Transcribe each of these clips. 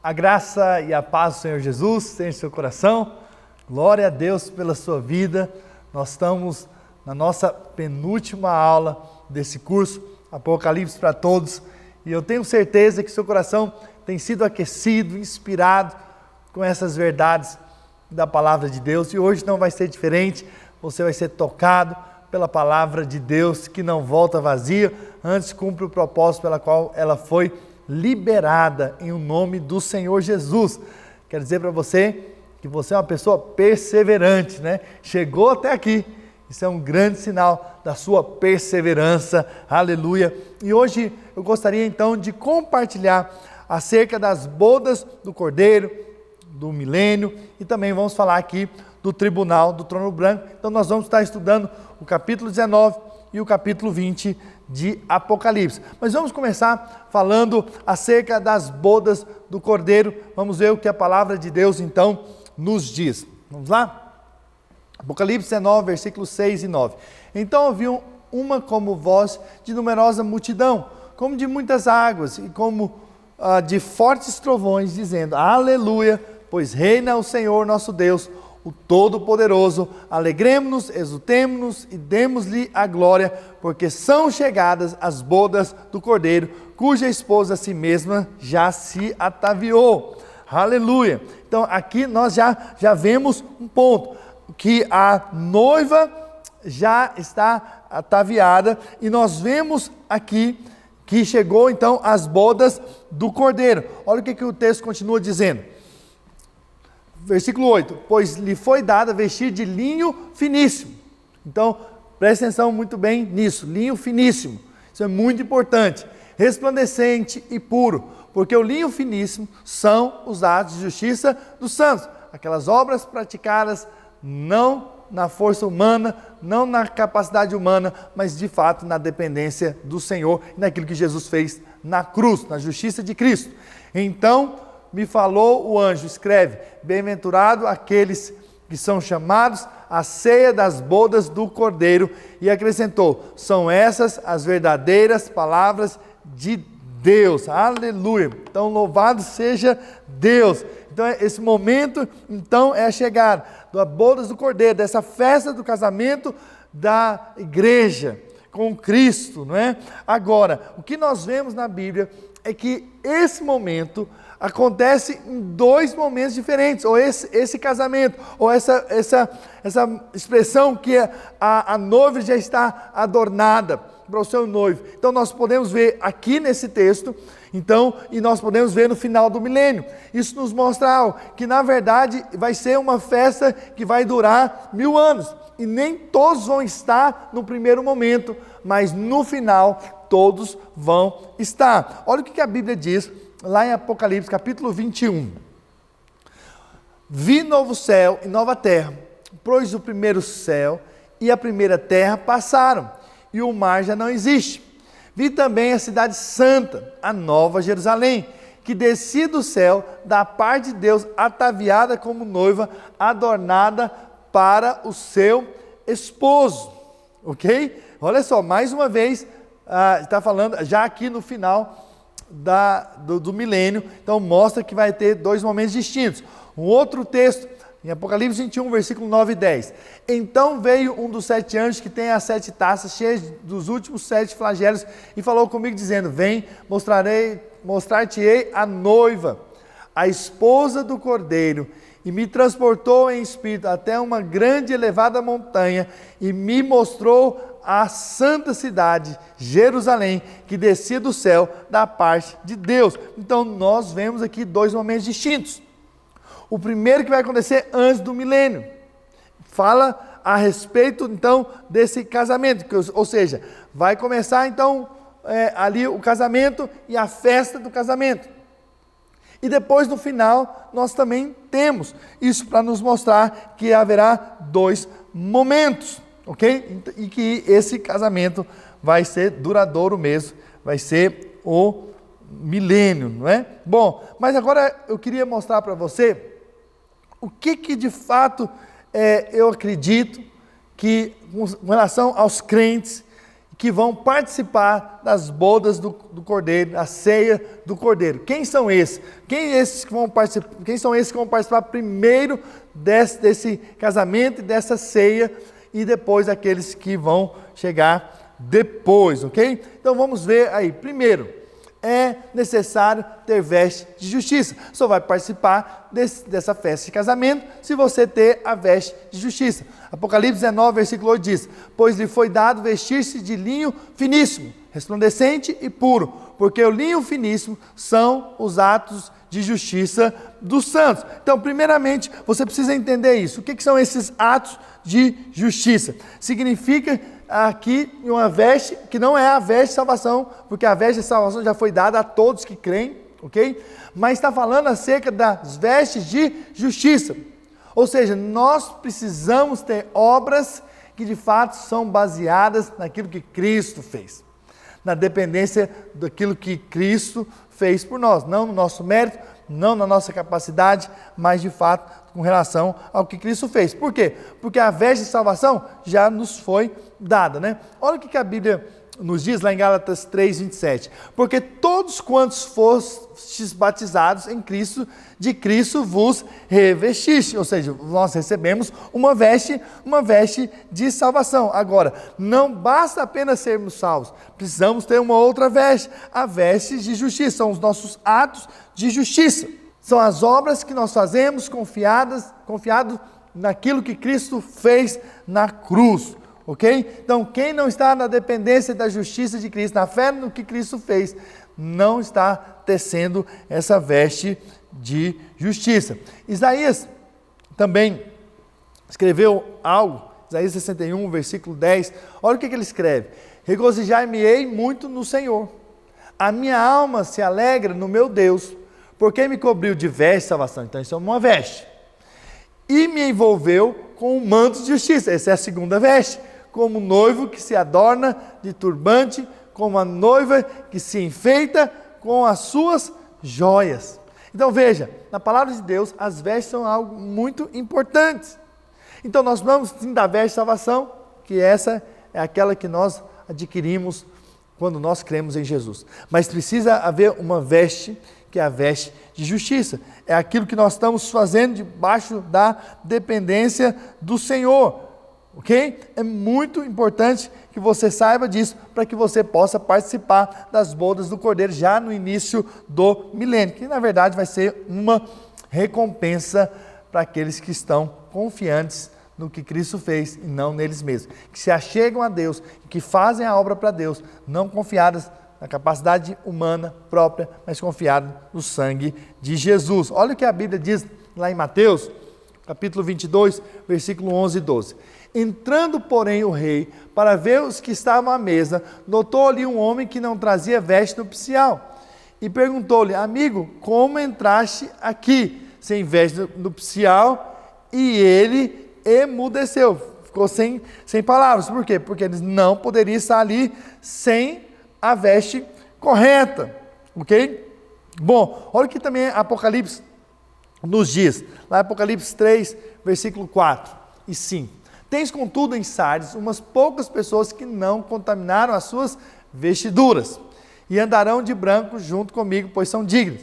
A graça e a paz do Senhor Jesus estejam em seu coração. Glória a Deus pela sua vida. Nós estamos na nossa penúltima aula desse curso, Apocalipse para Todos. E eu tenho certeza que seu coração tem sido aquecido, inspirado com essas verdades da palavra de Deus. E hoje não vai ser diferente. Você vai ser tocado pela palavra de Deus que não volta vazia, antes cumpre o propósito pela qual ela foi liberada em o nome do Senhor Jesus. Quero dizer para você que você é uma pessoa perseverante, né? Chegou até aqui. Isso é um grande sinal da sua perseverança. Aleluia. E hoje eu gostaria então de compartilhar acerca das bodas do Cordeiro, do milênio, e também vamos falar aqui do tribunal do trono branco. Então nós vamos estar estudando o capítulo 19 e o capítulo 20 de Apocalipse. Mas vamos começar falando acerca das bodas do Cordeiro. Vamos ver o que a palavra de Deus então nos diz. Vamos lá? Apocalipse 19, versículos 6 e 9. Então ouviu uma como voz de numerosa multidão, como de muitas águas, e como de fortes trovões, dizendo: Aleluia, pois reina o Senhor nosso Deus, o Todo-Poderoso. Alegremo-nos, exultemo-nos e demos-lhe a glória, porque são chegadas as bodas do Cordeiro, cuja esposa a si mesma já se ataviou. Aleluia. Então aqui nós já vemos um ponto, que a noiva já está ataviada, e nós vemos aqui que chegou então as bodas do Cordeiro. Olha o que o texto continua dizendo. Versículo 8, pois lhe foi dada vestir de linho finíssimo. Então, preste atenção muito bem nisso, linho finíssimo. Isso é muito importante. Resplandecente e puro, porque o linho finíssimo são os atos de justiça dos santos. Aquelas obras praticadas não na força humana, não na capacidade humana, mas de fato na dependência do Senhor, naquilo que Jesus fez na cruz, na justiça de Cristo. Então, me falou o anjo, escreve: bem-aventurado aqueles que são chamados à ceia das bodas do Cordeiro. E acrescentou: são essas as verdadeiras palavras de Deus. Aleluia. Então louvado seja Deus. Então esse momento então é a chegada das bodas do Cordeiro, dessa festa do casamento da igreja com Cristo, não é? Agora, o que nós vemos na Bíblia é que esse momento acontece em dois momentos diferentes, ou esse casamento, ou essa expressão que a noiva já está adornada para o seu noivo. Então nós podemos ver aqui nesse texto, então, e nós podemos ver no final do milênio. Isso nos mostra algo, que na verdade vai ser uma festa que vai durar 1000 anos, e nem todos vão estar no primeiro momento, mas no final todos vão estar. Olha o que a Bíblia diz lá em Apocalipse, capítulo 21. Vi novo céu e nova terra, pois o primeiro céu e a primeira terra passaram, e o mar já não existe. Vi também a cidade santa, a nova Jerusalém, que descia do céu, da parte de Deus, ataviada como noiva, adornada para o seu esposo. Ok? Olha só, mais uma vez, está falando já aqui no final do milênio, então mostra que vai ter dois momentos distintos. Um outro texto, em Apocalipse 21, versículo 9 e 10. Então veio um dos 7 anjos que tem as 7 taças cheias dos últimos 7 flagelos, e falou comigo dizendo: vem, mostrar-te-ei a noiva, a esposa do Cordeiro. E me transportou em espírito até uma grande e elevada montanha, e me mostrou a santa cidade, Jerusalém, que descia do céu da parte de Deus. Então nós vemos aqui dois momentos distintos. O primeiro que vai acontecer antes do milênio, fala a respeito então desse casamento, ou seja, vai começar então ali o casamento e a festa do casamento. E depois no final nós também temos isso para nos mostrar que haverá dois momentos, ok? E que esse casamento vai ser duradouro mesmo, vai ser o milênio, não é? Bom, mas agora eu queria mostrar para você o que de fato eu acredito que com relação aos crentes, que vão participar das bodas do Cordeiro, a ceia do Cordeiro. Quem são esses? Quem são esses que vão participar primeiro desse casamento e dessa ceia, e depois aqueles que vão chegar depois, ok? Então vamos ver aí. Primeiro, é necessário ter veste de justiça. Só vai participar dessa festa de casamento se você ter a veste de justiça. Apocalipse 19, versículo 8 diz: pois lhe foi dado vestir-se de linho finíssimo, resplandecente e puro, porque o linho finíssimo são os atos de justiça dos santos. Então, primeiramente, você precisa entender isso. O que são esses atos de justiça? Significa aqui uma veste que não é a veste de salvação, porque a veste de salvação já foi dada a todos que creem, ok? Mas está falando acerca das vestes de justiça. Ou seja, nós precisamos ter obras que de fato são baseadas naquilo que Cristo fez, na dependência daquilo que Cristo fez por nós, não no nosso mérito, não na nossa capacidade, mas de fato com relação ao que Cristo fez. Por quê? Porque a veste de salvação já nos foi dada, né? Olha o que a Bíblia nos diz lá em Gálatas 3:27. Porque todos quantos fostes batizados em Cristo, de Cristo vos revestiste. Ou seja, nós recebemos uma veste de salvação. Agora, não basta apenas sermos salvos, precisamos ter uma outra veste, a veste de justiça. São os nossos atos de justiça. São as obras que nós fazemos confiado naquilo que Cristo fez na cruz. Ok? Então, quem não está na dependência da justiça de Cristo, na fé no que Cristo fez, não está tecendo essa veste de justiça. Isaías também escreveu algo, Isaías 61, versículo 10. Olha o que ele escreve: regozijai-me-ei muito no Senhor, a minha alma se alegra no meu Deus, porque me cobriu de veste de salvação. Então, isso é uma veste. E me envolveu com um manto de justiça. Essa é a segunda veste. Como noivo que se adorna de turbante, como a noiva que se enfeita com as suas joias. Então veja, na palavra de Deus, as vestes são algo muito importante. Então nós vamos sim da veste de salvação, que essa é aquela que nós adquirimos quando nós cremos em Jesus. Mas precisa haver uma veste, que é a veste de justiça. É aquilo que nós estamos fazendo debaixo da dependência do Senhor. Ok? É muito importante que você saiba disso, para que você possa participar das bodas do Cordeiro já no início do milênio, que na verdade vai ser uma recompensa para aqueles que estão confiantes no que Cristo fez e não neles mesmos, que se achegam a Deus, que fazem a obra para Deus, não confiadas na capacidade humana própria, mas confiadas no sangue de Jesus. Olha o que a Bíblia diz lá em Mateus, capítulo 22, versículo 11 e 12. Entrando, porém, o rei, para ver os que estavam à mesa, notou ali um homem que não trazia veste nupcial, e perguntou-lhe: amigo, como entraste aqui sem veste nupcial? E ele emudeceu, ficou sem palavras. Por quê? Porque eles não poderiam estar ali sem a veste correta, ok? Bom, olha o que também Apocalipse nos diz, lá em Apocalipse 3, versículo 4 e 5. Tens, contudo, em Sardes umas poucas pessoas que não contaminaram as suas vestiduras, e andarão de branco junto comigo, pois são dignos.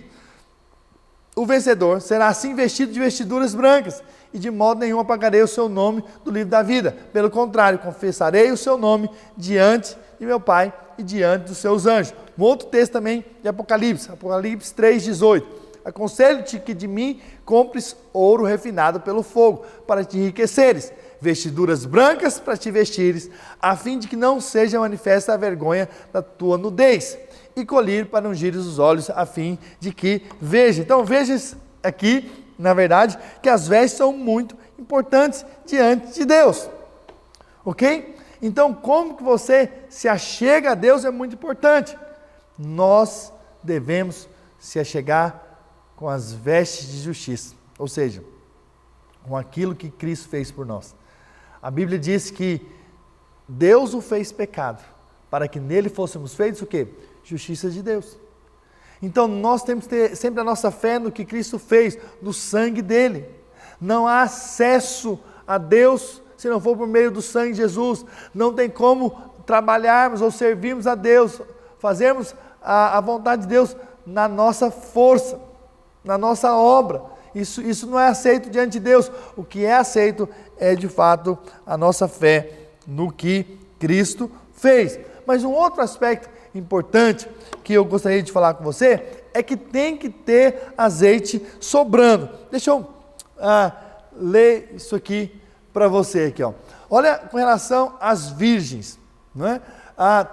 O vencedor será assim vestido de vestiduras brancas, e de modo nenhum apagarei o seu nome do livro da vida. Pelo contrário, confessarei o seu nome diante de meu Pai e diante dos seus anjos. Um outro texto também de Apocalipse 3,18. Aconselho-te que de mim compres ouro refinado pelo fogo, para te enriqueceres, vestiduras brancas para te vestires, a fim de que não seja manifesta a vergonha da tua nudez, e colírio para ungires os olhos, a fim de que veja. Então veja aqui, na verdade, que as vestes são muito importantes diante de Deus, ok? Então, como que você se achega a Deus é muito importante. Nós devemos se achegar com as vestes de justiça, ou seja, com aquilo que Cristo fez por nós. A Bíblia diz que Deus o fez pecado, para que nele fôssemos feitos o quê? Justiça de Deus. Então nós temos que ter sempre a nossa fé no que Cristo fez, no sangue dele. Não há acesso a Deus se não for por meio do sangue de Jesus. Não tem como trabalharmos ou servirmos a Deus, fazermos a vontade de Deus na nossa força, na nossa obra. Isso não é aceito diante de Deus. O que é aceito é de fato a nossa fé no que Cristo fez. Mas um outro aspecto importante que eu gostaria de falar com você é que tem que ter azeite sobrando. Deixa eu ler isso aqui para você aqui, ó. Olha, com relação às virgens, não é?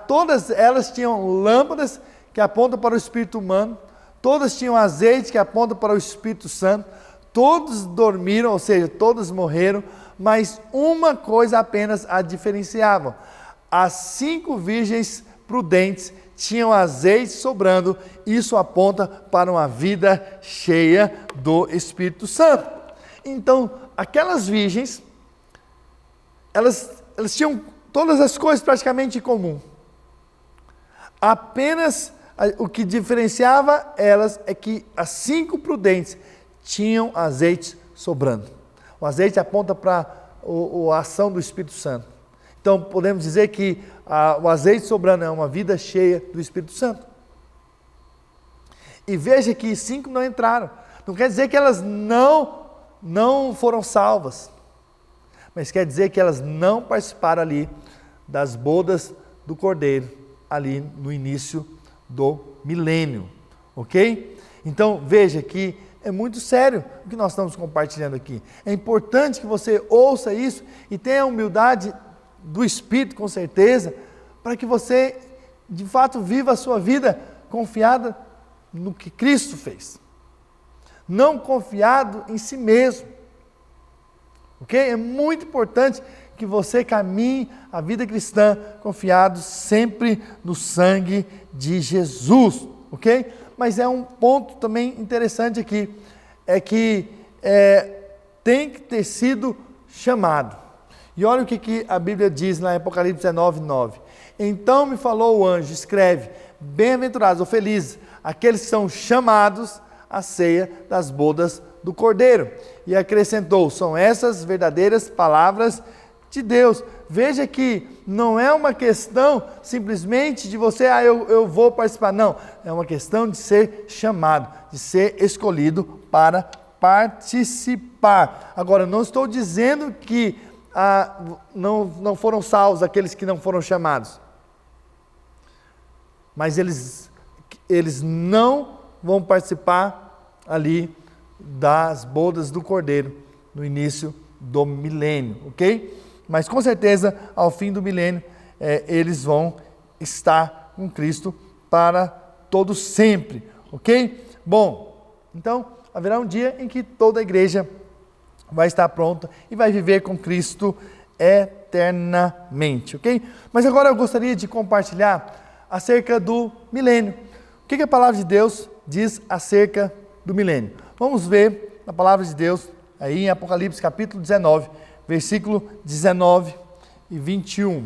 Todas elas tinham lâmpadas que apontam para o Espírito humano, todas tinham azeite que aponta para o Espírito Santo, todos dormiram, ou seja, todos morreram, mas uma coisa apenas a diferenciava: as 5 virgens prudentes tinham azeite sobrando. Isso aponta para uma vida cheia do Espírito Santo. Então, aquelas virgens, elas tinham todas as coisas praticamente em comum. Apenas o que diferenciava elas é que as 5 prudentes tinham azeite sobrando. O azeite aponta para a ação do Espírito Santo. Então, podemos dizer que o azeite sobrando é uma vida cheia do Espírito Santo. E veja que 5 não entraram. Não quer dizer que elas não foram salvas, mas quer dizer que elas não participaram ali das bodas do Cordeiro, ali no início do milênio, ok? Então, veja que é muito sério o que nós estamos compartilhando aqui. É importante que você ouça isso e tenha a humildade do Espírito, com certeza, para que você, de fato, viva a sua vida confiada no que Cristo fez. Não confiado em si mesmo. Ok? É muito importante que você caminhe a vida cristã confiado sempre no sangue de Jesus. Ok? Mas é um ponto também interessante aqui, é que tem que ter sido chamado. E olha o que a Bíblia diz lá em Apocalipse 19, 9. Então me falou o anjo, escreve: bem-aventurados ou felizes aqueles que são chamados à ceia das bodas do Cordeiro. E acrescentou: são essas verdadeiras palavras de Deus. Veja que não é uma questão simplesmente de você, eu vou participar. Não, é uma questão de ser chamado, de ser escolhido para participar. Agora, não estou dizendo que não foram salvos aqueles que não foram chamados, mas eles não vão participar ali das bodas do Cordeiro no início do milênio, ok? Mas com certeza ao fim do milênio eles vão estar com Cristo para todo sempre, ok? Bom, então haverá um dia em que toda a igreja vai estar pronta e vai viver com Cristo eternamente, ok? Mas agora eu gostaria de compartilhar acerca do milênio. O que a palavra de Deus diz acerca do milênio? Vamos ver na palavra de Deus, aí em Apocalipse capítulo 19, versículo 19 e 21.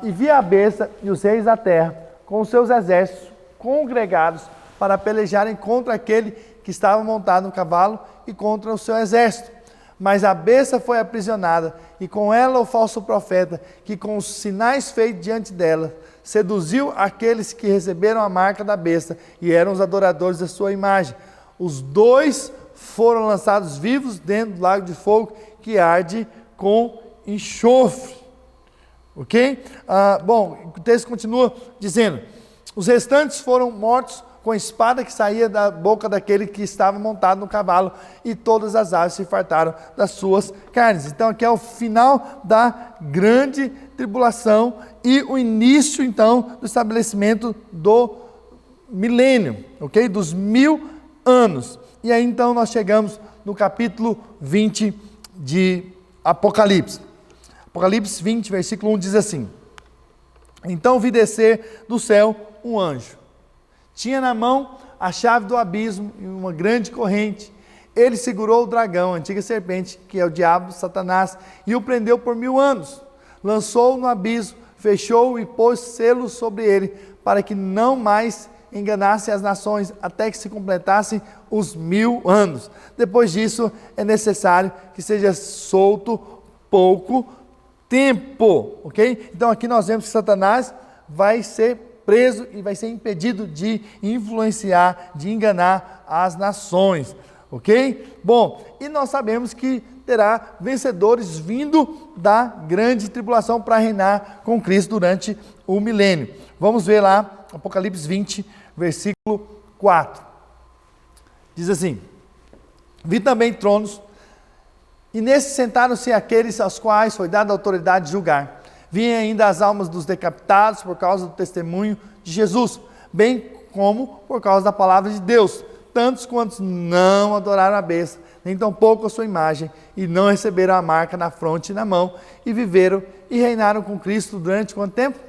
E vi a besta e os reis da terra, com os seus exércitos, congregados para pelejarem contra aquele que estava montado no cavalo e contra o seu exército. Mas a besta foi aprisionada, e com ela o falso profeta, que com os sinais feitos diante dela, seduziu aqueles que receberam a marca da besta e eram os adoradores da sua imagem. Os 2 foram lançados vivos dentro do lago de fogo que arde com enxofre. Ok? Bom, o texto continua dizendo: os restantes foram mortos com a espada que saía da boca daquele que estava montado no cavalo, e todas as aves se fartaram das suas carnes. Então aqui é o final da grande tribulação e o início então do estabelecimento do milênio, ok? Dos 1000 anos. E aí então nós chegamos no capítulo 20 de Apocalipse. Apocalipse 20, versículo 1 diz assim: então vi descer do céu um anjo. Tinha na mão a chave do abismo e uma grande corrente. Ele segurou o dragão, a antiga serpente, que é o diabo, Satanás, e o prendeu por 1000 anos. Lançou-o no abismo, fechou-o e pôs selos sobre ele, para que não mais enganasse as nações, até que se completassem os 1000 anos. Depois disso, é necessário que seja solto pouco tempo, ok? Então aqui nós vemos que Satanás vai ser preso e vai ser impedido de influenciar, de enganar as nações, ok? Bom, e nós sabemos que terá vencedores vindo da grande tribulação para reinar com Cristo durante o milênio. Vamos ver lá, Apocalipse 20, versículo 4. Diz assim: vi também tronos, e nesses sentaram-se aqueles aos quais foi dada a autoridade de julgar. Vi ainda as almas dos decapitados por causa do testemunho de Jesus, bem como por causa da palavra de Deus, tantos quantos não adoraram a besta, nem tampouco a sua imagem, e não receberam a marca na fronte e na mão, e viveram e reinaram com Cristo durante quanto tempo?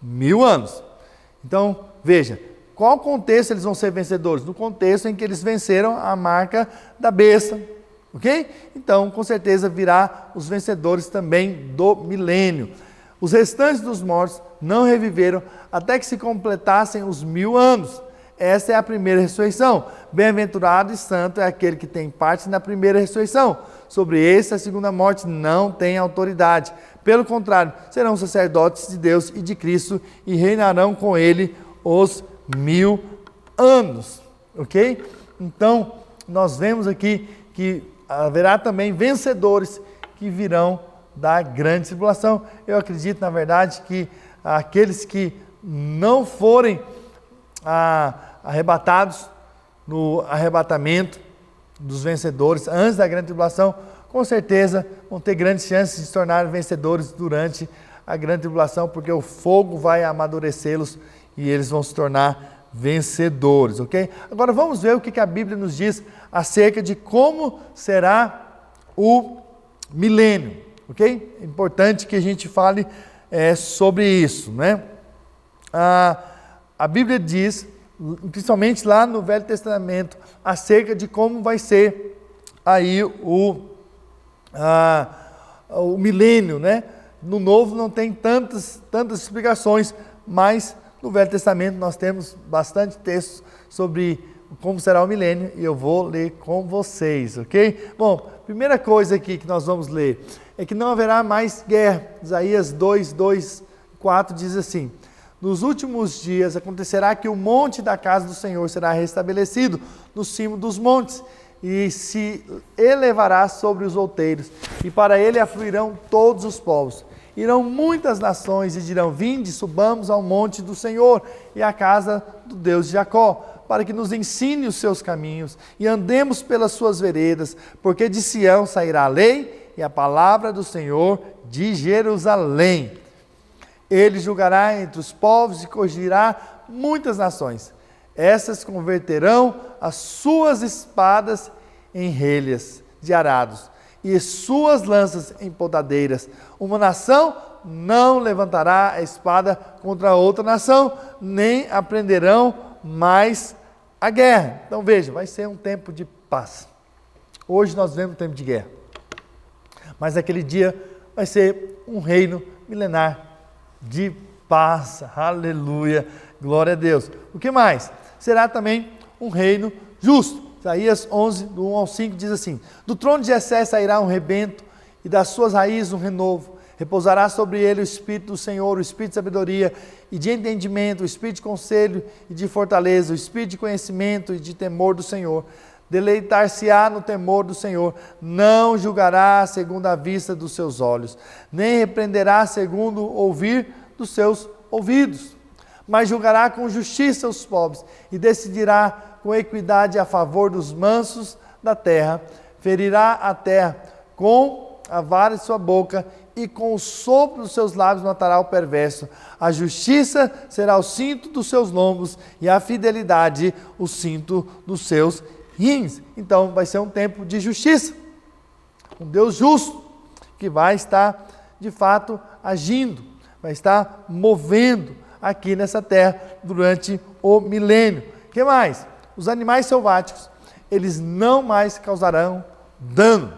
1000 anos. Então, veja, qual contexto eles vão ser vencedores? No contexto em que eles venceram a marca da besta, ok? Então, com certeza virá os vencedores também do milênio. Os restantes dos mortos não reviveram até que se completassem os 1000 anos. Essa é a primeira ressurreição. Bem-aventurado e santo é aquele que tem parte na primeira ressurreição. Sobre esse, a segunda morte não tem autoridade. Pelo contrário, serão sacerdotes de Deus e de Cristo e reinarão com ele os 1000 anos. Ok? Então, nós vemos aqui que haverá também vencedores que virão da grande tribulação. Eu acredito, na verdade, que aqueles que não forem arrebatados no arrebatamento dos vencedores antes da grande tribulação, com certeza vão ter grandes chances de se tornar vencedores durante a grande tribulação, porque o fogo vai amadurecê-los e eles vão se tornar vencedores, ok? Agora vamos ver o que a Bíblia nos diz acerca de como será o milênio, ok? É importante que a gente fale sobre isso, né? A Bíblia diz, principalmente lá no Velho Testamento, acerca de como vai ser aí o milênio, né? No Novo não tem tantas explicações, mas no Velho Testamento nós temos bastante textos sobre como será o milênio e eu vou ler com vocês, ok? Bom, primeira coisa aqui que nós vamos ler é que não haverá mais guerra. Isaías 2:4 diz assim: nos últimos dias acontecerá que o monte da casa do Senhor será restabelecido no cimo dos montes e se elevará sobre os outeiros, e para ele afluirão todos os povos. Irão muitas nações e dirão: vinde, subamos ao monte do Senhor e à casa do Deus de Jacó, para que nos ensine os seus caminhos e andemos pelas suas veredas, porque de Sião sairá a lei e a palavra do Senhor de Jerusalém. Ele julgará entre os povos e corrigirá muitas nações. Essas converterão as suas espadas em relhas de arados e suas lanças em podadeiras. Uma nação não levantará a espada contra outra nação, nem aprenderão mais a guerra. Então veja, vai ser um tempo de paz. Hoje nós vemos um tempo de guerra, mas aquele dia vai ser um reino milenar de paz. Aleluia, glória a Deus. O que mais? Será também um reino justo. Isaías 11, do 1 ao 5 diz assim: do trono de Jessé sairá um rebento e das suas raízes um renovo. Repousará sobre ele o Espírito do Senhor, o Espírito de sabedoria e de entendimento, o Espírito de conselho e de fortaleza, o Espírito de conhecimento e de temor do Senhor. Deleitar-se-á no temor do Senhor, não julgará segundo a vista dos seus olhos, nem repreenderá segundo o ouvir dos seus ouvidos, mas julgará com justiça os pobres e decidirá com equidade a favor dos mansos da terra. Ferirá a terra com a vara de sua boca e com o sopro dos seus lábios matará o perverso. A justiça será o cinto dos seus lombos e a fidelidade o cinto dos seus rins. Então vai ser um tempo de justiça, um Deus justo que vai estar de fato agindo, vai estar movendo aqui nessa terra durante o milênio. O que mais? Os animais selváticos, eles não mais causarão dano.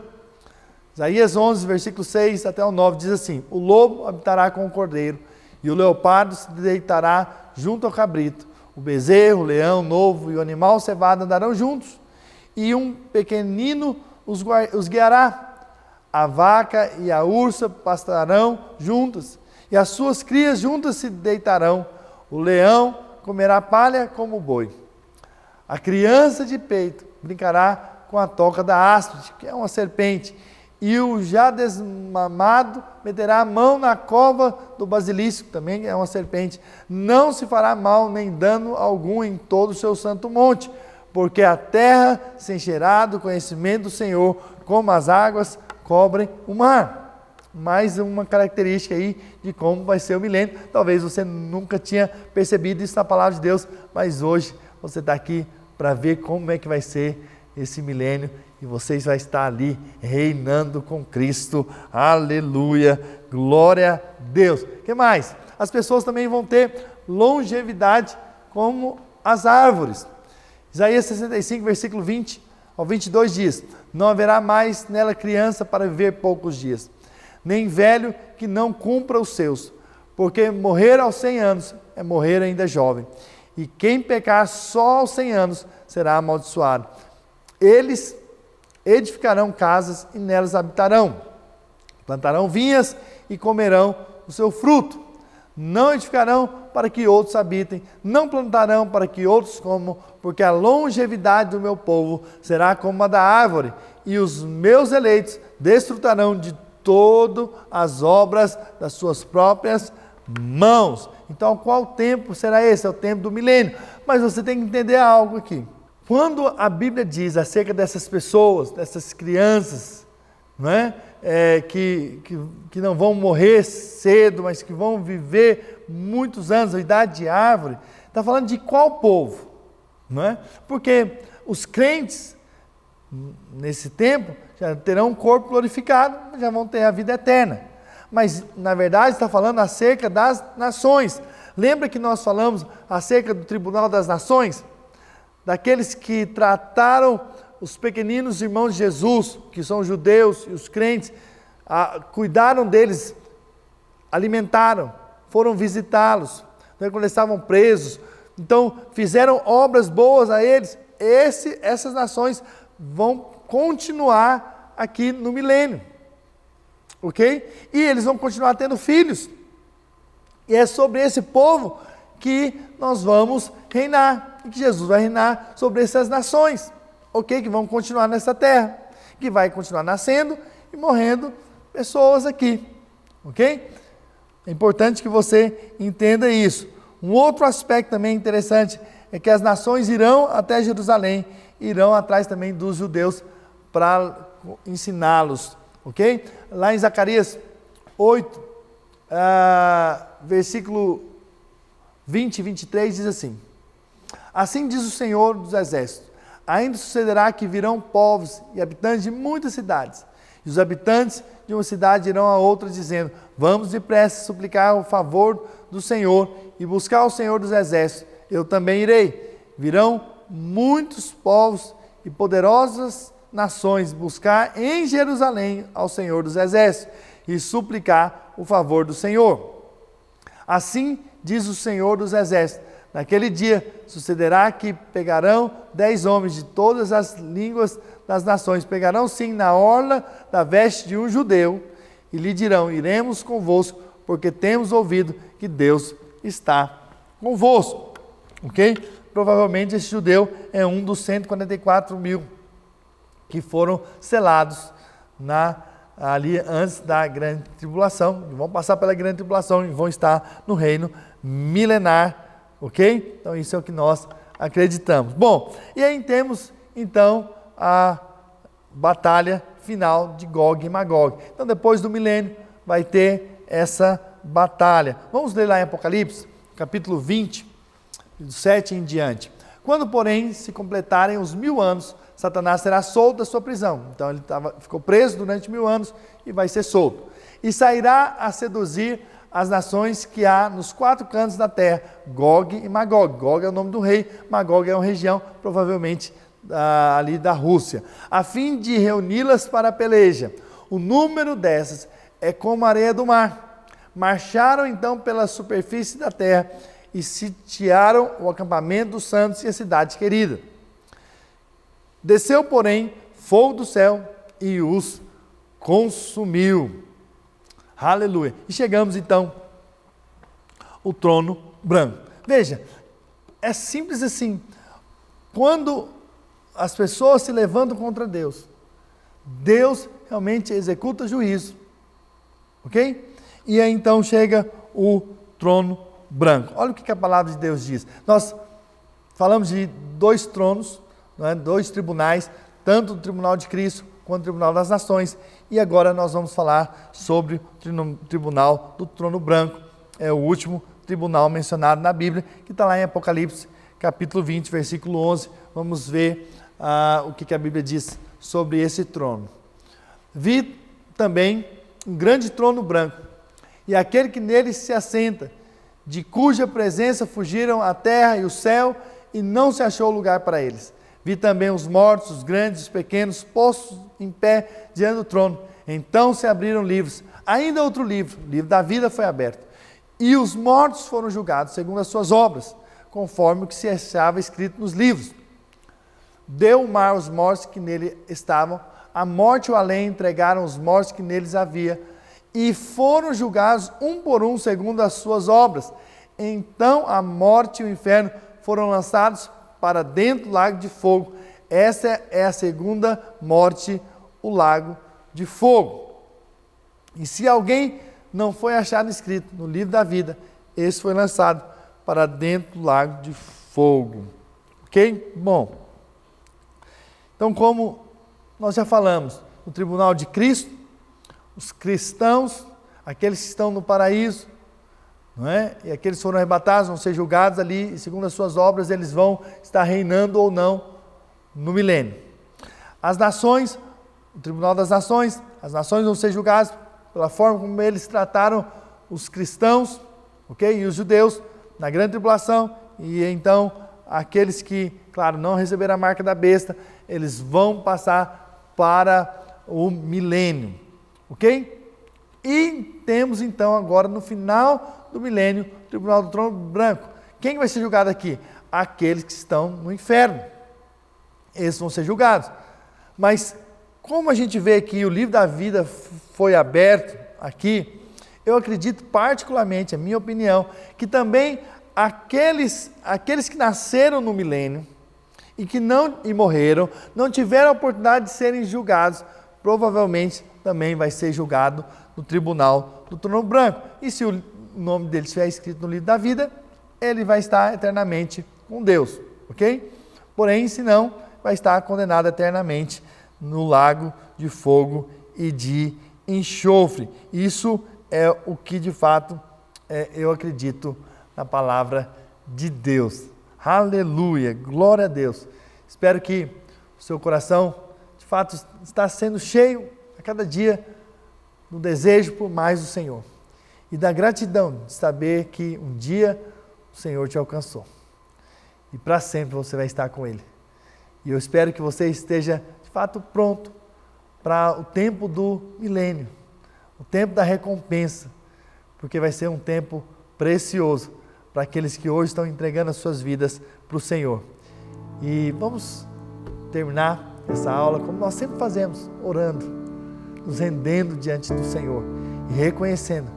Isaías 11, versículo 6 até o 9 diz assim: o lobo habitará com o cordeiro e o leopardo se deitará junto ao cabrito. O bezerro, o leão novo e o animal cevado andarão juntos, e um pequenino os guiará. A vaca e a ursa pastarão juntas, e as suas crias juntas se deitarão. O leão comerá palha como o boi. A criança de peito brincará com a toca da áspide, que é uma serpente, e o já desmamado meterá a mão na cova do basilisco, também é uma serpente. Não se fará mal nem dano algum em todo o seu santo monte, porque a terra se encherá do conhecimento do Senhor, como as águas cobrem o mar. Mais uma característica aí de como vai ser o milênio. Talvez você nunca tinha percebido isso na palavra de Deus, mas hoje você está aqui para ver como é que vai ser esse milênio, e vocês vão estar ali reinando com Cristo. Aleluia, glória a Deus. O que mais? As pessoas também vão ter longevidade como as árvores. Isaías 65, versículo 20 ao 22 diz: não haverá mais nela criança para viver poucos dias, nem velho que não cumpra os seus, porque morrer aos 100 anos é morrer ainda jovem, e quem pecar só aos 100 anos será amaldiçoado. Eles edificarão casas e nelas habitarão, plantarão vinhas e comerão o seu fruto. Não edificarão para que outros habitem, não plantarão para que outros comam, porque a longevidade do meu povo será como a da árvore, e os meus eleitos desfrutarão de todas as obras das suas próprias mãos. Então, qual tempo será esse? É o tempo do milênio. Mas você tem que entender algo aqui. Quando a Bíblia diz acerca dessas pessoas, dessas crianças, não é? Que não vão morrer cedo, mas que vão viver muitos anos, a idade de árvore, está falando de qual povo? Não é? Porque os crentes, nesse tempo, já terão um corpo glorificado, já vão ter a vida eterna. Mas, na verdade, está falando acerca das nações. Lembra que nós falamos acerca do tribunal das nações? Daqueles que trataram os pequeninos irmãos de Jesus, que são os judeus e os crentes, cuidaram deles, alimentaram, foram visitá-los, quando eles estavam presos. Então, fizeram obras boas a eles. Essas nações vão continuar aqui no milênio. Ok? E eles vão continuar tendo filhos. E é sobre esse povo que nós vamos reinar. E que Jesus vai reinar sobre essas nações. Ok? Que vão continuar nessa terra. Que vai continuar nascendo e morrendo pessoas aqui. Ok? É importante que você entenda isso. Um outro aspecto também interessante é que as nações irão até Jerusalém, irão atrás também dos judeus para ensiná-los. Ok? Lá em Zacarias 8, versículo 20 e 23 diz assim: assim diz o Senhor dos Exércitos, ainda sucederá que virão povos e habitantes de muitas cidades, e os habitantes de uma cidade irão a outra dizendo: vamos depressa suplicar o favor do Senhor e buscar o Senhor dos Exércitos, eu também irei. Virão muitos povos e poderosas nações buscar em Jerusalém ao Senhor dos Exércitos e suplicar o favor do Senhor. Assim diz o Senhor dos Exércitos: naquele dia sucederá que pegarão 10 homens de todas as línguas das nações, pegarão sim na orla da veste de um judeu e lhe dirão: iremos convosco, porque temos ouvido que Deus está convosco. Ok? Provavelmente esse judeu é um dos 144 mil que foram selados ali antes da grande tribulação, vão passar pela grande tribulação e vão estar no reino milenar, ok? Então isso é o que nós acreditamos. Bom, e aí temos então a batalha final de Gog e Magog. Então depois do milênio vai ter essa batalha. Vamos ler lá em Apocalipse, capítulo 20, do 7 em diante. Quando, porém, se completarem os 1000 anos, Satanás será solto da sua prisão. Então ele ficou preso durante 1000 anos e vai ser solto. E sairá a seduzir as nações que há nos 4 cantos da terra, Gog e Magog. Gog é o nome do rei, Magog é uma região, provavelmente ali da Rússia, a fim de reuni-las para a peleja. O número dessas é como a areia do mar. Marcharam então pela superfície da terra e sitiaram o acampamento dos santos e a cidade querida. Desceu, porém, fogo do céu e os consumiu. Aleluia. E chegamos então ao trono branco. Veja, é simples assim. Quando as pessoas se levantam contra Deus, Deus realmente executa juízo. Ok? E aí então chega o trono branco. Olha o que a palavra de Deus diz. Nós falamos de 2 tronos, não é? 2 tribunais, tanto o tribunal de Cristo quanto o tribunal das nações. E agora nós vamos falar sobre o tribunal do trono branco. É o último tribunal mencionado na Bíblia, que está lá em Apocalipse, capítulo 20, versículo 11. Vamos ver o que a Bíblia diz sobre esse trono. Vi também um grande trono branco, e aquele que nele se assenta, de cuja presença fugiram a terra e o céu, e não se achou lugar para eles. Vi também os mortos, os grandes, os pequenos, postos em pé diante do trono. Então se abriram livros. Ainda outro livro, o livro da vida, foi aberto. E os mortos foram julgados segundo as suas obras, conforme o que se achava escrito nos livros. Deu o mar aos mortos que nele estavam, a morte e o além entregaram os mortos que neles havia, e foram julgados um por um segundo as suas obras. Então a morte e o inferno foram lançados para dentro do lago de fogo. Essa é a segunda morte, o lago de fogo. E se alguém não foi achado escrito no livro da vida, esse foi lançado para dentro do lago de fogo. Ok? Bom. Então, como nós já falamos, no tribunal de Cristo, os cristãos, aqueles que estão no paraíso, não é? E aqueles que foram arrebatados vão ser julgados ali, e segundo as suas obras, eles vão estar reinando ou não no milênio. As nações, o tribunal das nações, as nações vão ser julgadas pela forma como eles trataram os cristãos, ok? E os judeus na grande tribulação, e então aqueles que, claro, não receberam a marca da besta, eles vão passar para o milênio, ok? E temos então agora no final do milênio o tribunal do trono branco. Quem vai ser julgado aqui? Aqueles que estão no inferno. Esses vão ser julgados. Mas como a gente vê que o livro da vida foi aberto aqui, eu acredito particularmente, a minha opinião, que também aqueles que nasceram no milênio e que e morreram, não tiveram a oportunidade de serem julgados, provavelmente também vai ser julgado no tribunal do trono branco. E se o nome dele estiver escrito no livro da vida, ele vai estar eternamente com Deus, ok? Porém, se não, vai estar condenado eternamente no lago de fogo e de enxofre. Isso é o que de fato eu acredito na palavra de Deus. Aleluia, glória a Deus. Espero que o seu coração de fato está sendo cheio a cada dia do desejo por mais do Senhor e da gratidão de saber que um dia o Senhor te alcançou e para sempre você vai estar com Ele. E eu espero que você esteja de fato pronto para o tempo do milênio, o tempo da recompensa, porque vai ser um tempo precioso para aqueles que hoje estão entregando as suas vidas para o Senhor. E vamos terminar essa aula como nós sempre fazemos, orando, nos rendendo diante do Senhor e reconhecendo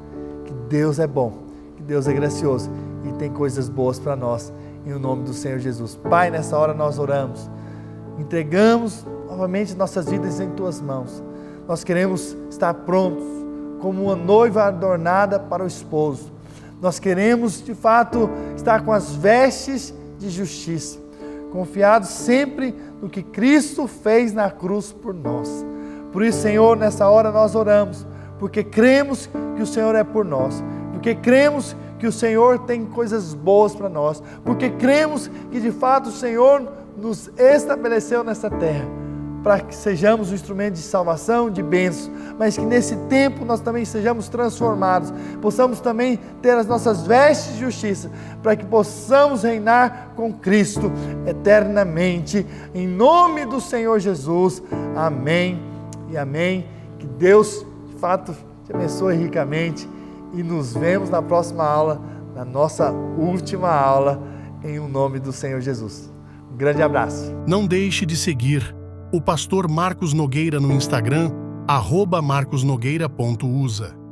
que Deus é bom, que Deus é gracioso e tem coisas boas para nós, em nome do Senhor Jesus. Pai, nessa hora nós oramos, entregamos novamente nossas vidas em Tuas mãos. Nós queremos estar prontos como uma noiva adornada para o esposo. Nós queremos, de fato, estar com as vestes de justiça, confiados sempre no que Cristo fez na cruz por nós. Por isso, Senhor, nessa hora nós oramos, porque cremos que o Senhor é por nós, porque cremos que o Senhor tem coisas boas para nós, porque cremos que de fato o Senhor nos estabeleceu nessa terra, para que sejamos um instrumento de salvação, de bênção, mas que nesse tempo nós também sejamos transformados, possamos também ter as nossas vestes de justiça, para que possamos reinar com Cristo eternamente, em nome do Senhor Jesus, amém e amém. Que Deus de fato te abençoe ricamente e nos vemos na próxima aula, na nossa última aula, em nome do Senhor Jesus. Um grande abraço. Não deixe de seguir o pastor Marcos Nogueira no Instagram @marcosnogueira.usa.